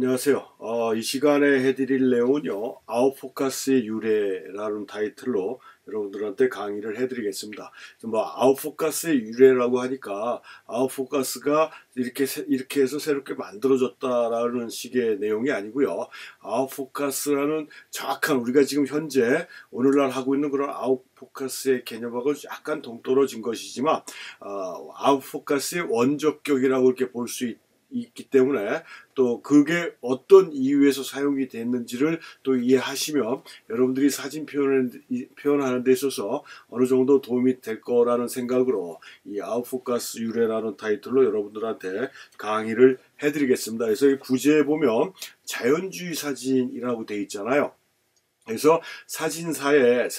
안녕하세요. 이 시간에 해드릴 내용은요, 아웃포커스의 유래라는 타이틀로 여러분들한테 강의를 해드리겠습니다. 아웃포커스의 유래라고 하니까 아웃포커스가 이렇게 해서 새롭게 만들어졌다라는 식의 내용이 아니고요. 아웃포커스라는 정확한 우리가 지금 현재 오늘날 하고 있는 그런 아웃포커스의 개념하고 약간 동떨어진 것이지만 아웃포커스의 원조격이라고 이렇게 볼 수 있기 때문에 또 그게 어떤 이유에서 사용이 됐는지를 또 이해하시면 여러분들이 사진 표현하는 데 있어서 어느 정도 도움이 될 거라는 생각으로 이 아웃포커스 유래라는 타이틀로 여러분들한테 강의를 해드리겠습니다. 그래서 이 구제에 보면 자연주의 사진이라고 되어 있잖아요. 그래서 사진계에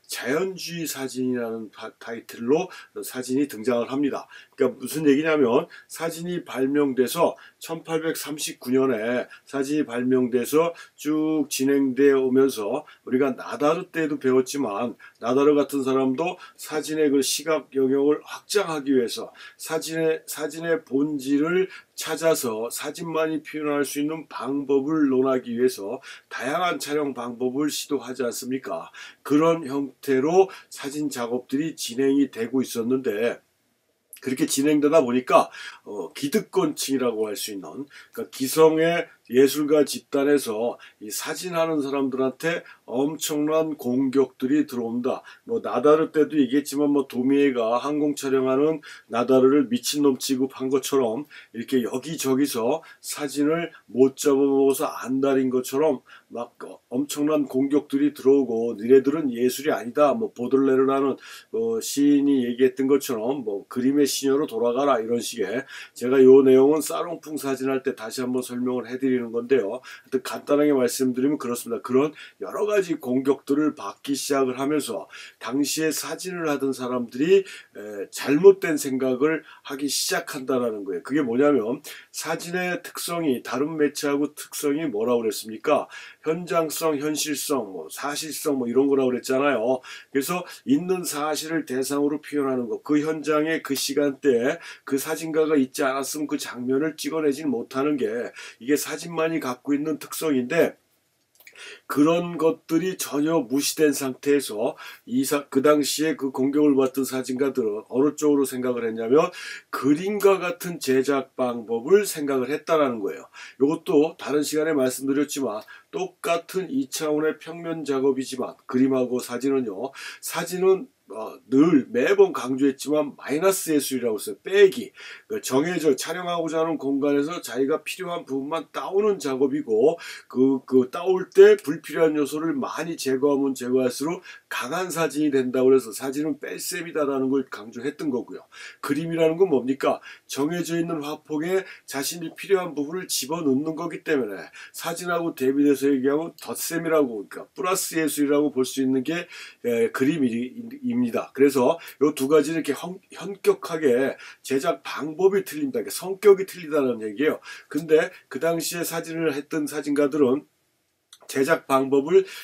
자연주의 사진이라는 타이틀로 사진이 등장을 합니다. 그러니까 무슨 얘기냐면 사진이 발명돼서 1839년에 사진이 발명돼서 쭉 진행되어 오면서 우리가 나다르 때도 배웠지만 나다르 같은 사람도 사진의 그 시각 영역을 확장하기 위해서 사진의 본질을 찾아서 사진만이 표현할 수 있는 방법을 논하기 위해서 다양한 촬영 방법을 시도하지 않습니까? 그런 형태로 사진 작업들이 진행이 되고 있었는데 그렇게 진행되다 보니까 기득권층이라고 할 수 있는 그러니까 기성의 예술가 집단에서 이 사진하는 사람들한테 엄청난 공격들이 들어온다. 나다르 때도 얘기했지만 도미에가 항공 촬영하는 나다르를 미친놈 취급한 것처럼 이렇게 여기저기서 사진을 못 잡아먹어서 안달인 것처럼 막 엄청난 공격들이 들어오고 니네들은 예술이 아니다. 보들레르라는 시인이 얘기했던 것처럼 그림의 시녀로 돌아가라 이런 식의 제가 이 내용은 사롱풍 사진할 때 다시 한번 설명을 해드리는 건데요. 하여튼 간단하게 말씀드리면 그렇습니다. 그런 여러 가지 공격들을 받기 시작을 하면서 당시에 사진을 하던 사람들이 잘못된 생각을 하기 시작한다라는 거예요. 그게 뭐냐면 사진의 특성이 다른 매체하고 특성이 뭐라고 그랬습니까? 현장성, 현실성, 사실성 이런 거라고 그랬잖아요. 그래서 있는 사실을 대상으로 표현하는 거. 그 현장에 그 시간대에 그 사진가가 있지 않았으면 그 장면을 찍어내지 못하는 게 이게 사진만이 갖고 있는 특성인데 그런 것들이 전혀 무시된 상태에서 그 당시에 그 공격을 받던 사진가들은 어느 쪽으로 생각을 했냐면 그림과 같은 제작 방법을 생각을 했다라는 거예요. 이것도 다른 시간에 말씀드렸지만 똑같은 2차원의 평면 작업이지만 그림하고 사진은요. 사진은 늘 매번 강조했지만 마이너스 예술이라고 했어요. 빼기. 정해져 촬영하고자 하는 공간에서 자기가 필요한 부분만 따오는 작업이고 그 따올 때 불필요한 요소를 많이 제거하면 제거할수록 강한 사진이 된다고 해서 사진은 뺄셈이다라는 걸 강조했던 거고요. 그림이라는 건 뭡니까? 정해져 있는 화폭에 자신이 필요한 부분을 집어넣는 거기 때문에 사진하고 대비돼서 얘기하면 덧셈이라고 그러니까 플러스 예술이라고 볼 수 있는 게 그림입니다. 그래서 이 두 가지는 이렇게 현격하게 제작 방법이 틀린다. 그러니까 성격이 틀리다는 얘기예요. 근데 그 당시에 사진을 했던 사진가들은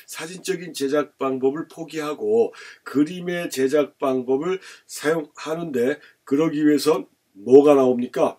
사진적인 제작 방법을 포기하고 그림의 제작 방법을 사용하는데 그러기 위해선 뭐가 나옵니까?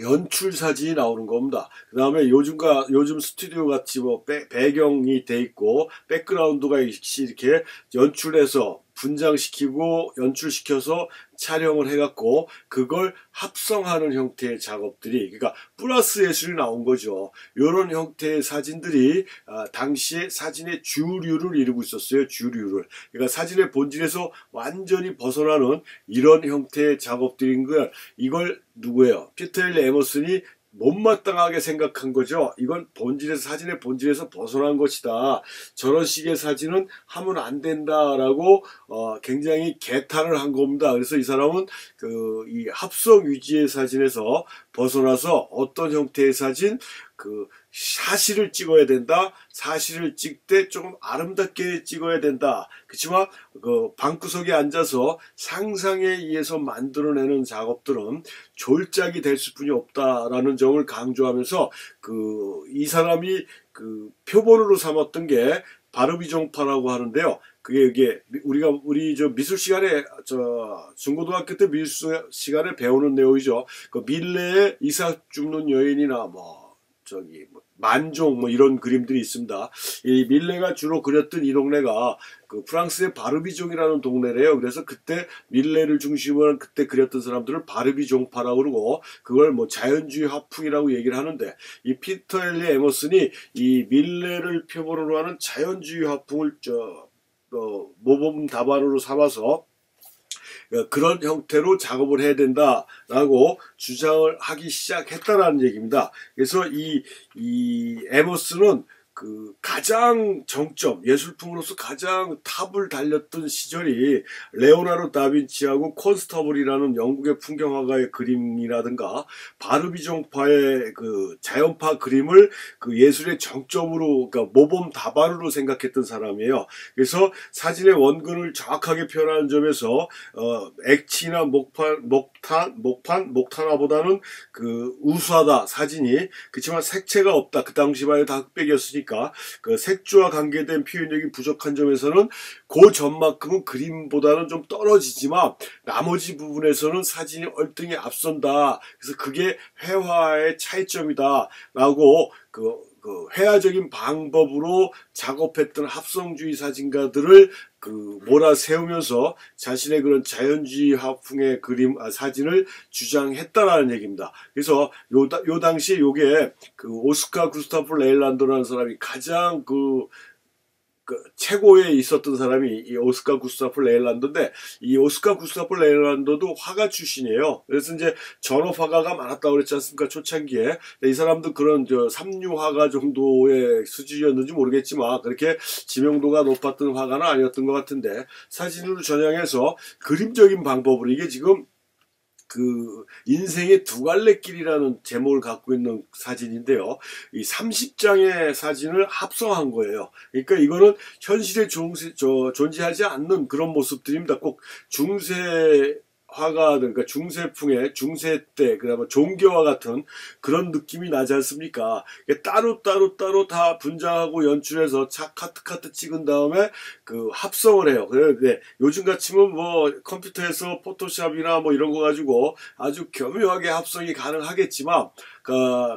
연출 사진이 나오는 겁니다. 그 다음에 요즘 스튜디오 같이 배경이 돼 있고 백그라운드가 이렇게 연출해서 분장시키고 연출시켜서 촬영을 해갖고 그걸 합성하는 형태의 작업들이 그러니까 플러스 예술이 나온 거죠. 이런 형태의 사진들이 당시에 사진의 주류를 이루고 있었어요. 주류를. 그러니까 사진의 본질에서 완전히 벗어나는 이런 형태의 작업들인 걸 이걸 누구예요? 피터 헬리 에머슨이 못마땅하게 생각한 거죠. 이건 사진의 본질에서 벗어난 것이다. 저런 식의 사진은 하면 안 된다라고 굉장히 개탄을 한 겁니다. 그래서 이 사람은 이 합성 위주의 사진에서 벗어나서 어떤 형태의 사진, 사실을 찍어야 된다. 사실을 찍을 때 조금 아름답게 찍어야 된다. 그렇지만 방구석에 앉아서 상상에 의해서 만들어내는 작업들은 졸작이 될 수뿐이 없다라는 점을 강조하면서 이 사람이 표본으로 삼았던 게 바르비종파라고 하는데요. 그게 우리 미술 시간에 중고등학교 때 미술 시간에 배우는 내용이죠. 밀레의 이삭 줍는 여인이나 만종 이런 그림들이 있습니다. 이 밀레가 주로 그렸던 이 동네가 그 프랑스의 바르비종이라는 동네래요. 그래서 그때 밀레를 중심으로 한 그때 그렸던 사람들을 바르비종파라고 그러고 그걸 자연주의 화풍이라고 얘기를 하는데 이 피터 엘리 에머슨이 이 밀레를 표본으로 하는 자연주의 화풍을 모범 답안으로 삼아서 그런 형태로 작업을 해야 된다라고 주장을 하기 시작했다라는 얘기입니다. 그래서 이 에머슨은 그 가장 정점, 예술품으로서 가장 탑을 달렸던 시절이 레오나르도 다빈치하고 콘스터블이라는 영국의 풍경화가의 그림이라든가 바르비종파의 그 자연파 그림을 그 예술의 정점으로, 그러니까 모범 답안으로 생각했던 사람이에요. 그래서 사진의 원근을 정확하게 표현하는 점에서 액치나 목탄화보다는 그 우수하다 사진이. 그렇지만 색채가 없다. 그 당시만 해도 다 흑백이었으니까 그 색조와 관계된 표현력이 부족한 점에서는 그 전만큼은 그림보다는 좀 떨어지지만 나머지 부분에서는 사진이 얼등히 앞선다. 그래서 그게 회화의 차이점이다 라고 그 회화적인 방법으로 작업했던 합성주의 사진가들을 몰아세우면서 자신의 그런 자연주의 화풍의 사진을 주장했다라는 얘기입니다. 그래서 요 당시에 요게 그 오스카 구스타프 레일란도라는 사람이 가장 최고에 있었던 사람이 이 오스카 구스타프 레일란도인데, 이 오스카 구스타프 레일란도도 화가 출신이에요. 그래서 이제 전업 화가가 많았다고 그랬지 않습니까? 초창기에. 이 사람도 그런 삼류 화가 정도의 수준이었는지 모르겠지만 그렇게 지명도가 높았던 화가는 아니었던 것 같은데, 사진으로 전향해서 그림적인 방법으로, 이게 지금 그 인생의 두 갈래 길이라는 제목을 갖고 있는 사진인데요. 이 30장의 사진을 합성한 거예요. 그러니까 이거는 현실에 존재하지 않는 그런 모습들입니다. 꼭 중세화가들, 그러니까 중세풍의 중세 때, 그다음에 종교와 같은 그런 느낌이 나지 않습니까? 따로 다 분장하고 연출해서 카트 찍은 다음에 그 합성을 해요. 그런데 요즘 같이면 컴퓨터에서 포토샵이나 이런 거 가지고 아주 교묘하게 합성이 가능하겠지만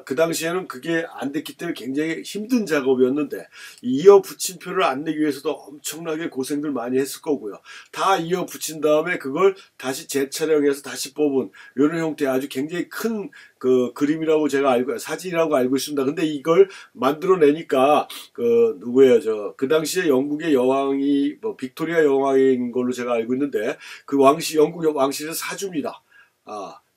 그 당시에는 그게 안 됐기 때문에 굉장히 힘든 작업이었는데, 이어 붙임표를 안 내기 위해서도 엄청나게 고생들 많이 했을 거고요. 다 이어 붙인 다음에 그걸 다시 재촬영해서 다시 뽑은 이런 형태의 아주 굉장히 큰 그 그림이라고 제가 사진이라고 알고 있습니다. 근데 이걸 만들어내니까 누구예요? 그 당시에 영국의 여왕이 빅토리아 여왕인 걸로 제가 알고 있는데, 그 영국 왕실의 사주입니다.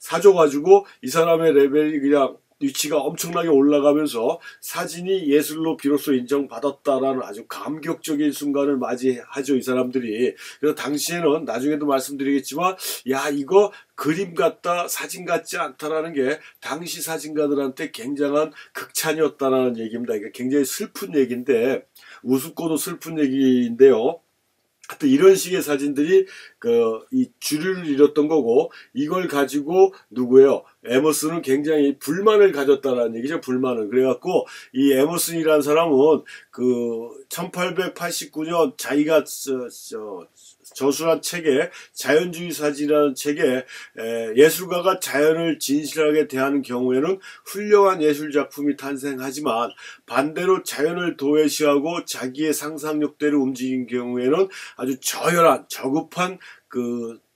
사줘가지고 이 사람의 레벨이 그냥 위치가 엄청나게 올라가면서 사진이 예술로 비로소 인정받았다라는 아주 감격적인 순간을 맞이하죠, 이 사람들이. 그래서 당시에는, 나중에도 말씀드리겠지만, 야, 이거 그림 같다, 사진 같지 않다라는 게 당시 사진가들한테 굉장한 극찬이었다라는 얘기입니다. 이게 굉장히 슬픈 얘기인데, 우습고도 슬픈 얘기인데요. 하여튼 이런 식의 사진들이 이 주류를 이뤘던 거고, 이걸 가지고 누구예요? 에머슨은 굉장히 불만을 가졌다라는 얘기죠. 불만을. 그래갖고 이 에머슨이라는 사람은 1889년 자기가 저술한 책에, 자연주의 사진이라는 책에 예술가가 자연을 진실하게 대하는 경우에는 훌륭한 예술작품이 탄생하지만 반대로 자연을 도외시하고 자기의 상상력대로 움직인 경우에는 아주 저급한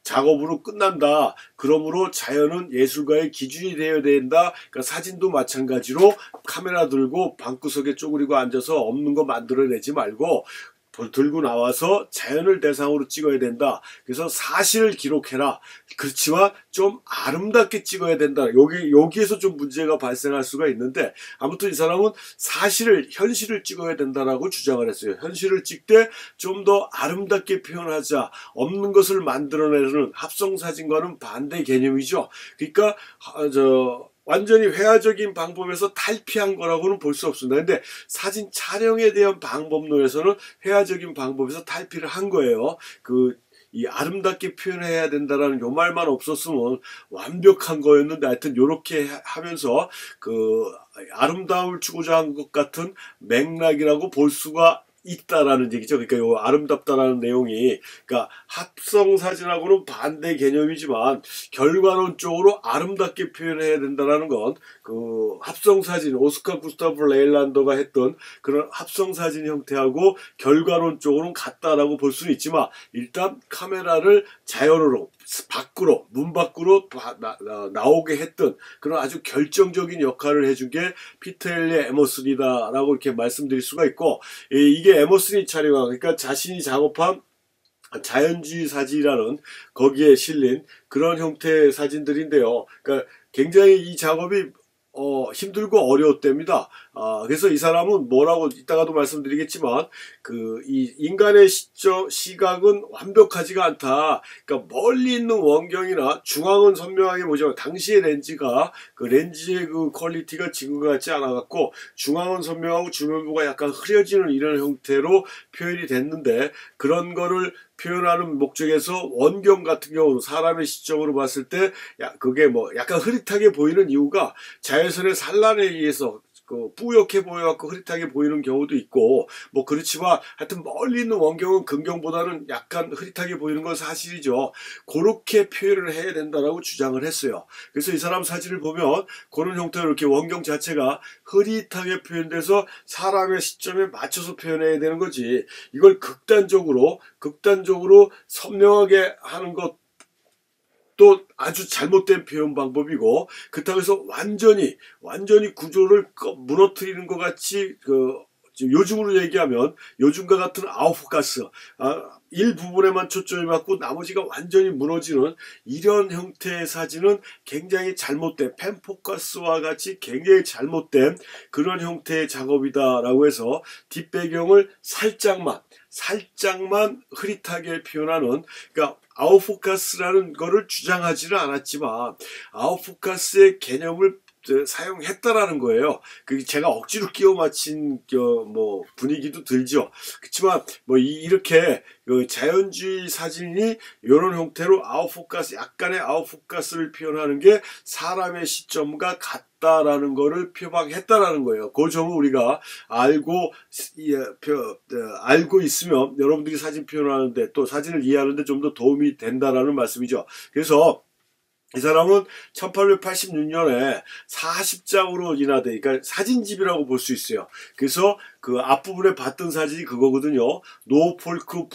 작업으로 끝난다. 그러므로 자연은 예술가의 기준이 되어야 된다. 그러니까 사진도 마찬가지로 카메라 들고 방구석에 쪼그리고 앉아서 없는 거 만들어내지 말고 들고 나와서 자연을 대상으로 찍어야 된다. 그래서 사실을 기록해라. 그렇지만 좀 아름답게 찍어야 된다. 여기에서 좀 문제가 발생할 수가 있는데, 아무튼 이 사람은 현실을 찍어야 된다라고 주장을 했어요. 현실을 찍되 좀 더 아름답게 표현하자. 없는 것을 만들어내는 합성사진과는 반대 개념이죠. 그러니까 완전히 회화적인 방법에서 탈피한 거라고는 볼 수 없습니다. 근데 사진 촬영에 대한 방법론에서는 회화적인 방법에서 탈피를 한 거예요. 이 아름답게 표현해야 된다라는 요 말만 없었으면 완벽한 거였는데, 하여튼 요렇게 하면서 아름다움을 추구자 한 것 같은 맥락이라고 볼 수가 있다라는 얘기죠. 그러니까 요 아름답다라는 내용이, 그러니까 합성 사진하고는 반대 개념이지만 결과론적으로 아름답게 표현해야 된다라는 건 그 합성 사진, 오스카 구스타프 레일란더가 했던 그런 합성 사진 형태하고 결과론적으로는 같다라고 볼 수는 있지만, 일단 카메라를 자연으로 밖으로, 문 밖으로 나오게 했던 그런 아주 결정적인 역할을 해준 게 피터 헨리 에머슨이다라고 이렇게 말씀드릴 수가 있고, 이게 에머슨이 촬영한, 그러니까 자신이 작업한 자연주의 사진이라는 거기에 실린 그런 형태의 사진들인데요. 그러니까 굉장히 이 작업이 힘들고 어려웠답니다. 그래서 이 사람은 뭐라고 이따가도 말씀드리겠지만, 이 인간의 시각은 완벽하지가 않다. 그러니까 멀리 있는 원경이나 중앙은 선명하게 보지만 당시의 렌즈가 그 렌즈의 그 퀄리티가 지금 같지 않아갖고 중앙은 선명하고 주변부가 약간 흐려지는 이런 형태로 표현이 됐는데, 그런 거를 표현하는 목적에서 원경 같은 경우는 사람의 시점으로 봤을 때 그게 뭐 약간 흐릿하게 보이는 이유가 자외선의 산란에 의해서 뿌옇게 보여갖고 흐릿하게 보이는 경우도 있고, 뭐 그렇지만 하여튼 멀리 있는 원경은 근경보다는 약간 흐릿하게 보이는 건 사실이죠. 그렇게 표현을 해야 된다라고 주장을 했어요. 그래서 이 사람 사진을 보면 그런 형태로 이렇게 원경 자체가 흐릿하게 표현돼서 사람의 시점에 맞춰서 표현해야 되는 거지, 이걸 극단적으로 선명하게 하는 것 또 아주 잘못된 표현 방법이고, 그렇다고 해서 완전히 구조를 무너뜨리는 것 같이 요즘으로 얘기하면 요즘과 같은 아웃포커스, 일부분에만 초점이 맞고 나머지가 완전히 무너지는 이런 형태의 사진은 굉장히 잘못된, 펜포커스와 같이 굉장히 잘못된 그런 형태의 작업이다라고 해서 뒷배경을 살짝만 흐릿하게 표현하는, 그러니까 아웃포커스라는 거를 주장하지는 않았지만 아웃포커스의 개념을 사용했다라는 거예요. 그 제가 억지로 끼워 맞힌 뭐 분위기도 들죠. 그렇지만 뭐 이렇게 자연주의 사진이 이런 형태로 약간의 아웃포커스를 표현하는 게 사람의 시점과 같다라는 거를 표방했다라는 거예요. 그 점을 우리가 알고 있으면 여러분들이 사진 표현하는데, 또 사진을 이해하는데 좀 더 도움이 된다라는 말씀이죠. 그래서 이 사람은 1886년에 40장으로 인하되, 그러니까 사진집이라고 볼 수 있어요. 그래서 그 앞부분에 봤던 사진이 그거거든요. 노폴크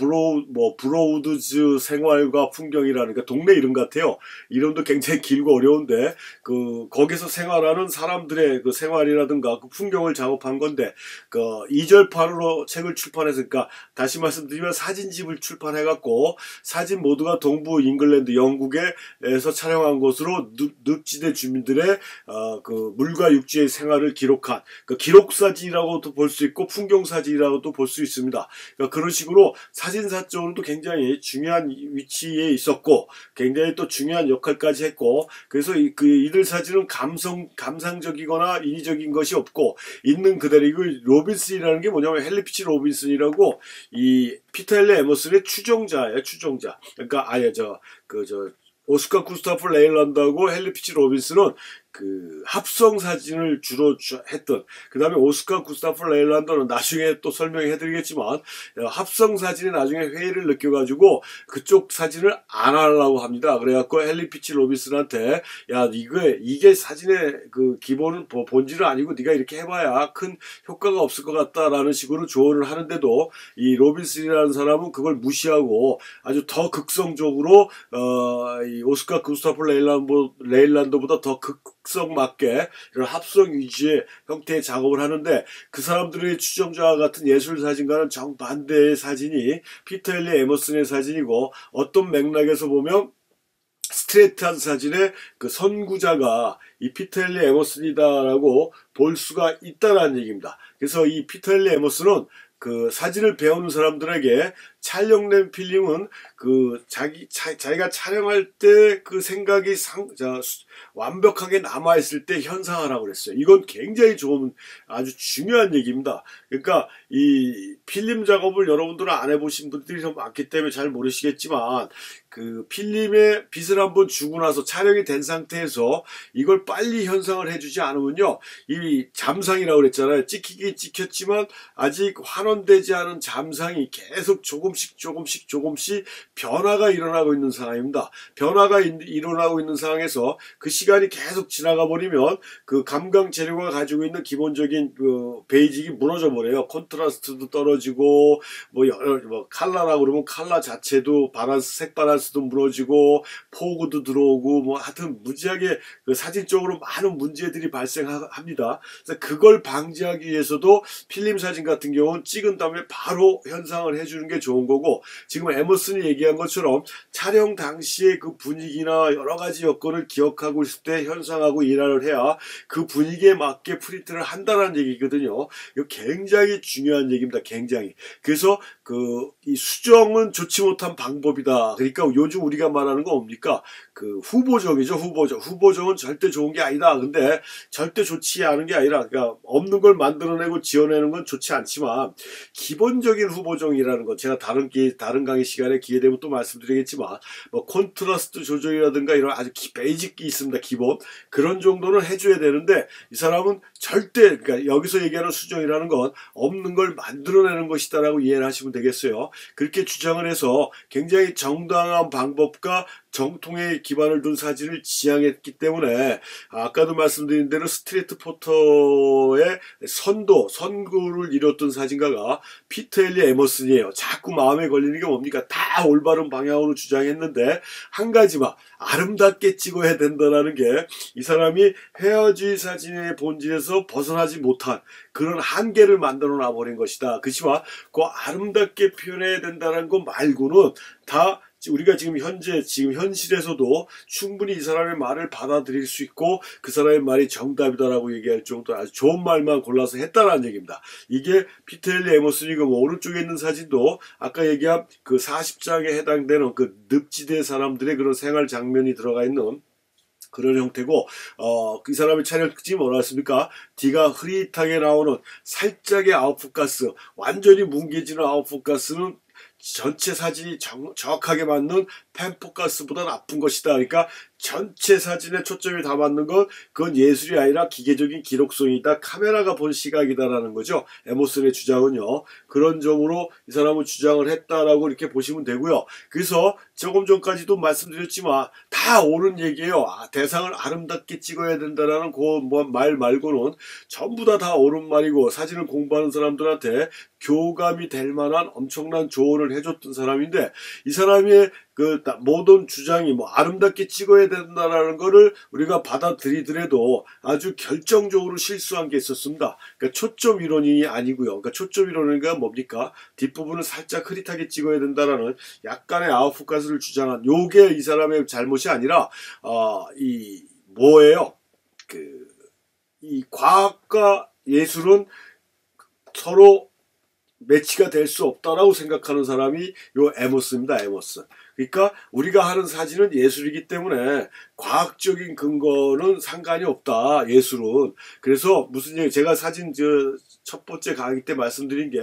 브로우드즈 생활과 풍경이라는, 그러니까 동네 이름 같아요. 이름도 굉장히 길고 어려운데 거기서 생활하는 사람들의 그 생활이라든가 그 풍경을 작업한 건데, 이절파로 책을 출판했으니까, 다시 말씀드리면 사진집을 출판해갖고 사진 모두가 동부 잉글랜드 영국에서 촬영한 곳으로 늪지대 주민들의 그 물과 육지의 생활을 기록한 기록사진이라고도 볼 수 있고 풍경사진이라고도 볼 수 있습니다. 그러니까 그런 식으로 사진사적으로도 굉장히 중요한 위치에 있었고 굉장히 또 중요한 역할까지 했고, 그래서 이들 사진은 감상적이거나 인위적인 것이 없고 있는 그대로, 이걸 로빈슨이라는 게 뭐냐면 헨리 피치 로빈슨이라고 이 피터 헨리 에머슨의 추종자예요. 추종자. 그러니까 오스카 구스타프 레일란드하고 헨리 피치 로빈슨은 그 합성 사진을 주로 했던, 그 다음에 오스카 구스타프 레일란더는 나중에 또 설명해 드리겠지만 합성 사진에 나중에 회의를 느껴가지고 그쪽 사진을 안 하려고 합니다. 그래갖고 헨리 피치 로빈슨한테 야 이게 사진의 그 기본은 본질은 아니고 네가 이렇게 해봐야 큰 효과가 없을 것 같다라는 식으로 조언을 하는데도 이 로빈슨이라는 사람은 그걸 무시하고 아주 더 극성적으로 이 오스카 구스타프 레일란더보다 더 극성 맞게 이런 합성 위주의 형태의 작업을 하는데, 그 사람들의 추종자와 같은 예술사진과는 정반대의 사진이 피터 헨리 에머슨의 사진이고, 어떤 맥락에서 보면 스트레이트한 사진의 그 선구자가 이 피터 헨리 에머슨이다라고 볼 수가 있다는 얘기입니다. 그래서 이 피터 헨리 에머슨은 그 사진을 배우는 사람들에게 촬영된 필름은 그 자기가 촬영할 때 그 생각이 완벽하게 남아있을 때 현상하라고 그랬어요. 이건 굉장히 좋은 아주 중요한 얘기입니다. 그러니까 이 필름 작업을 여러분들은 안 해보신 분들이 좀 많기 때문에 잘 모르시겠지만, 그 필름에 빛을 한번 주고 나서 촬영이 된 상태에서 이걸 빨리 현상을 해주지 않으면요, 이 잠상이라고 그랬잖아요. 찍히긴 찍혔지만 아직 환원되지 않은 잠상이 계속 조금씩 변화가 일어나고 있는 상황입니다. 변화가 일어나고 있는 상황에서 그 시간이 계속 지나가 버리면 그 감각 재료가 가지고 있는 기본적인 그 베이직이 무너져 버려요. 콘트라스트도 떨어지고 뭐 컬러라고 그러면 컬러 자체도 색 밸런스도 무너지고 포구도 들어오고 뭐 하여튼 무지하게 그 사진적으로 많은 문제들이 발생합니다. 그래서 그걸 방지하기 위해서도 필름 사진 같은 경우는 찍은 다음에 바로 현상을 해주는 게 좋은 거고, 지금 에머슨이 얘기한 것처럼 촬영 당시의 그 분위기나 여러 가지 여건을 기억하고 있을 때 현상하고 일화를 해야 그 분위기에 맞게 프린트를 한다는 얘기거든요. 이거 굉장히 중요한 얘기입니다. 굉장히. 그래서 이 수정은 좋지 못한 방법이다. 그러니까 요즘 우리가 말하는 거 뭡니까? 그 후보정이죠. 후보정은 절대 좋은 게 아니다. 근데 절대 좋지 않은 게 아니라, 그러니까 없는 걸 만들어내고 지어내는 건 좋지 않지만, 기본적인 후보정이라는 것, 제가 다른 강의 시간에 기회 되면 또 말씀드리겠지만, 뭐 콘트라스트 조절이라든가 이런 아주 베이직이 있습니다. 기본 그런 정도는 해줘야 되는데, 이 사람은 절대, 그러니까 여기서 얘기하는 수정이라는 건 없는 걸 만들어내는 것이다라고 이해를 하시면 되겠어요. 그렇게 주장을 해서 굉장히 정당한 방법과 정통의 기반을 둔 사진을 지향했기 때문에, 아까도 말씀드린 대로 스트레이트 포터의 선구를 이뤘던 사진가가 피터 엘리 에머슨이에요. 자꾸 마음에 걸리는 게 뭡니까? 다 올바른 방향으로 주장했는데 한 가지만, 아름답게 찍어야 된다는 게 이 사람이 회화주의 사진의 본질에서 벗어나지 못한 그런 한계를 만들어 놔버린 것이다. 그렇지만 그 아름답게 표현해야 된다는 것 말고는 다 우리가 지금 현실에서도 충분히 이 사람의 말을 받아들일 수 있고 그 사람의 말이 정답이다라고 얘기할 정도로 아주 좋은 말만 골라서 했다라는 얘기입니다. 이게 피터 엘리 에머슨이 그 오른쪽에 있는 사진도 아까 얘기한 그 40장에 해당되는 그 늪지대 사람들의 그런 생활 장면이 들어가 있는 그런 형태고, 이 사람의 촬영 특징이 뭐라습니까? 뒤가 흐릿하게 나오는 살짝의 아웃풋 가스, 완전히 뭉개지는 아웃풋 가스는 전체 사진이 정확하게 맞는 펜포카스보다 나쁜 것이다. 그러니까 전체 사진에 초점이 다 맞는 건 그건 예술이 아니라 기계적인 기록성이다. 카메라가 본 시각이다라는 거죠. 에머슨의 주장은요. 그런 점으로 이 사람은 주장을 했다라고 이렇게 보시면 되고요. 그래서 조금 전까지도 말씀드렸지만 다 옳은 얘기예요. 대상을 아름답게 찍어야 된다라는 그 말 말고는 전부 다 옳은 말이고, 사진을 공부하는 사람들한테 교감이 될 만한 엄청난 조언을 해줬던 사람인데, 이 사람의 그 모든 주장이 뭐 아름답게 찍어야 된다라는 거를 우리가 받아들이더라도 아주 결정적으로 실수한 게 있었습니다. 그러니까 초점 이론이 아니고요. 그러니까 초점 이론은 뭡니까? 뒷부분을 살짝 흐릿하게 찍어야 된다라는 약간의 아웃풋 가스를 주장한 요게 이 사람의 잘못이 아니라 뭐예요? 이 과학과 예술은 서로 매치가 될 수 없다라고 생각하는 사람이 요 에머슨입니다. 에머슨. 그러니까 우리가 하는 사진은 예술이기 때문에 과학적인 근거는 상관이 없다. 예술은. 그래서 무슨 얘기, 제가 사진 첫 번째 강의 때 말씀드린 게,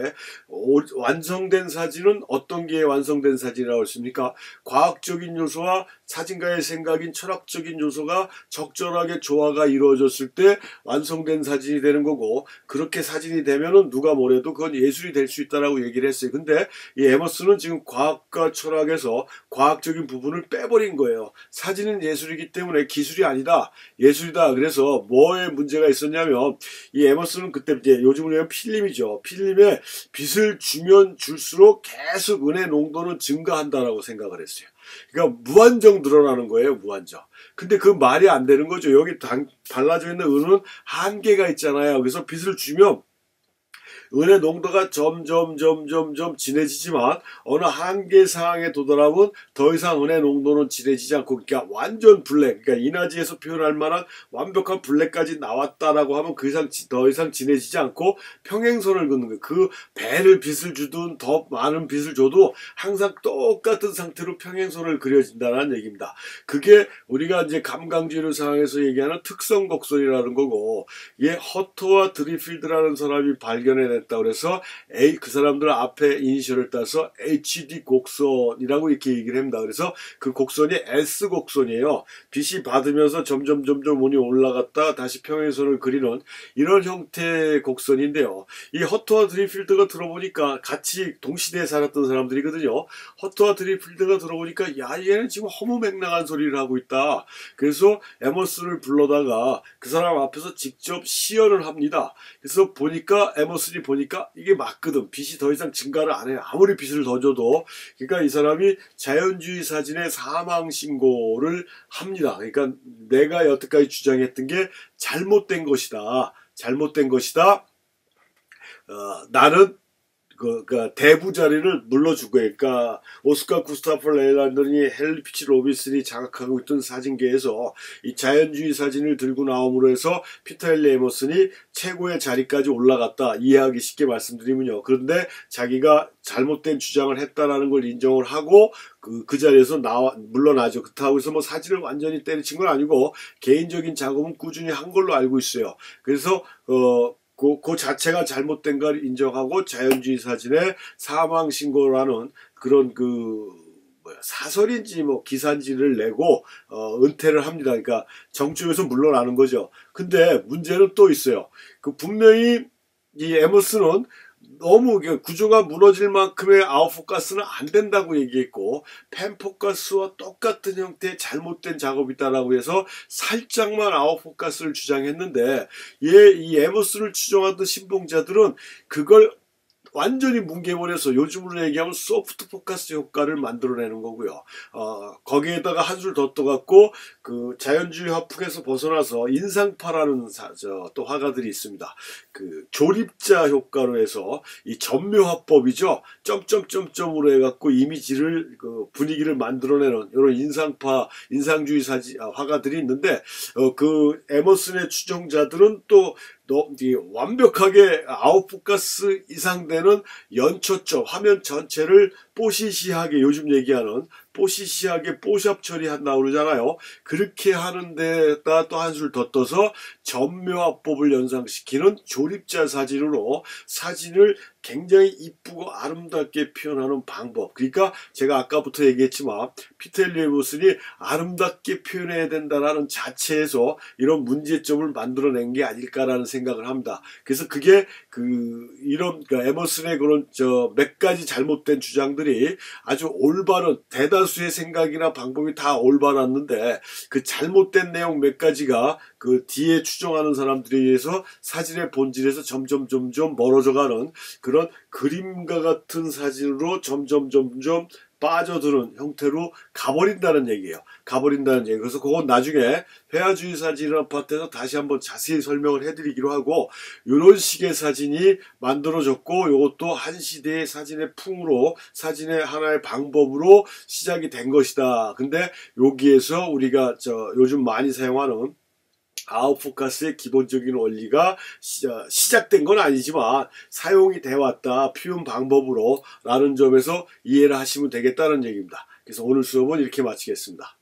완성된 사진은 어떤 게 완성된 사진이라고 했습니까? 과학적인 요소와 사진가의 생각인 철학적인 요소가 적절하게 조화가 이루어졌을 때 완성된 사진이 되는 거고, 그렇게 사진이 되면은 누가 뭐래도 그건 예술이 될 수 있다라고 얘기를 했어요. 근데 이 에머슨은 지금 과학과 철학에서 과학적인 부분을 빼버린 거예요. 사진은 예술이기 때문에 기술이 아니다. 예술이다. 그래서 뭐에 문제가 있었냐면, 이 에머슨은 그때 이제 요즘으로 하면 필름이죠. 필름에 빛을 주면 줄수록 계속 은의 농도는 증가한다라고 생각을 했어요. 그러니까 무한정 늘어나는 거예요. 무한정. 근데 그 말이 안 되는 거죠. 여기 발라져 있는 은은 한계가 있잖아요. 그래서 빛을 주면 은의 농도가 점점 진해지지만 어느 한계 상황에 도달하면 더 이상 은의 농도는 진해지지 않고, 그러니까 완전 블랙, 그러니까 이나지에서 표현할 만한 완벽한 블랙까지 나왔다라고 하면 더 이상 진해지지 않고 평행선을 긋는 거예요. 그 배를 빛을 주든 더 많은 빛을 줘도 항상 똑같은 상태로 평행선을 그려진다는 얘기입니다. 그게 우리가 이제 감광주의 상황에서 얘기하는 특성 곡선이라는 거고, 이게 허터와 드리필드라는 사람이 발견해낸 했다 그래서 그 사람들 앞에 이니셜을 따서 HD 곡선이라고 이렇게 얘기를 합니다. 그래서 그 곡선이 S 곡선이에요. 빛이 받으면서 점점 운이 올라갔다 다시 평행선을 그리는 이런 형태의 곡선인데요. 이 허트와 드리필드가 들어보니까 같이 동시대에 살았던 사람들이거든요. 허트와 드리필드가 들어보니까 야, 얘는 지금 허무맹랑한 소리를 하고 있다. 그래서 에머슨을 불러다가 그 사람 앞에서 직접 시연을 합니다. 그래서 보니까 에머슨이 보니까 이게 맞거든. 빛이 더 이상 증가를 안 해요. 아무리 빛을 더 줘도. 그러니까 이 사람이 자연주의 사진의 사망 신고를 합니다. 그러니까 내가 여태까지 주장했던 게 잘못된 것이다. 잘못된 것이다. 나는 대부 자리를 물러주고, 그러니까 오스카 구스타프 레일란드니 헨리 피치 로빈슨이 장악하고 있던 사진계에서 이 자연주의 사진을 들고 나옴으로 해서 피터 헨리 에머슨이 최고의 자리까지 올라갔다. 이해하기 쉽게 말씀드리면요. 그런데 자기가 잘못된 주장을 했다라는 걸 인정을 하고 그 자리에서 물러나죠. 그렇다고 해서 뭐 사진을 완전히 때려친 건 아니고 개인적인 작업은 꾸준히 한 걸로 알고 있어요. 그래서 그 자체가 잘못된 걸 인정하고 자연주의 사진의 사망 신고라는 그런 사설인지 뭐 기사인지를 내고 은퇴를 합니다. 그러니까 정치에서 물러나는 거죠. 근데 문제는 또 있어요. 분명히 이 에머슨은 너무 구조가 무너질 만큼의 아웃포커스는 안 된다고 얘기했고 펜포커스와 똑같은 형태의 잘못된 작업이다라고 해서 살짝만 아웃포커스를 주장했는데 이 에머슨을 추종하던 신봉자들은 그걸 완전히 뭉개버려서 요즘으로 얘기하면 소프트 포커스 효과를 만들어내는 거고요. 거기에다가 한술 더 떠갖고 그 자연주의 화풍에서 벗어나서 인상파라는 또 화가들이 있습니다. 그 조립자 효과로 해서 이 점묘화법이죠. 점점점점으로 해갖고 이미지를 분위기를 만들어내는 이런 인상주의 화가들이 있는데 그 에머슨의 추종자들은 또 완벽하게 아웃포커스 이상 되는 연초점, 화면 전체를 뽀시시하게 요즘 얘기하는 뽀시시하게 뽀샵 처리한다고 그러잖아요. 그렇게 하는데다 또 한술 더 떠서 점묘화법을 연상시키는 조립자 사진으로 사진을 굉장히 이쁘고 아름답게 표현하는 방법. 그러니까 제가 아까부터 얘기했지만 피터 헨리 에머슨이 아름답게 표현해야 된다라는 자체에서 이런 문제점을 만들어낸 게 아닐까라는 생각을 합니다. 그래서 그게 이런 에머슨의 그런 몇 가지 잘못된 주장들이 아주 올바른 대다수의 생각이나 방법이 다 올바랐는데 그 잘못된 내용 몇 가지가 그 뒤에 추정하는 사람들에 의해서 사진의 본질에서 점점 멀어져가는 그런 그림과 같은 사진으로 점점 빠져드는 형태로 가버린다는 얘기예요. 그래서 그건 나중에 회화주의 사진이라는 파트에서 다시 한번 자세히 설명을 해드리기로 하고 이런 식의 사진이 만들어졌고 이것도 한 시대의 사진의 풍으로 사진의 하나의 방법으로 시작이 된 것이다. 근데 여기에서 우리가 요즘 많이 사용하는 아웃포커스의 기본적인 원리가 시작된 건 아니지만 사용이 돼 왔다. 표현 방법으로 라는 점에서 이해를 하시면 되겠다는 얘기입니다. 그래서 오늘 수업은 이렇게 마치겠습니다.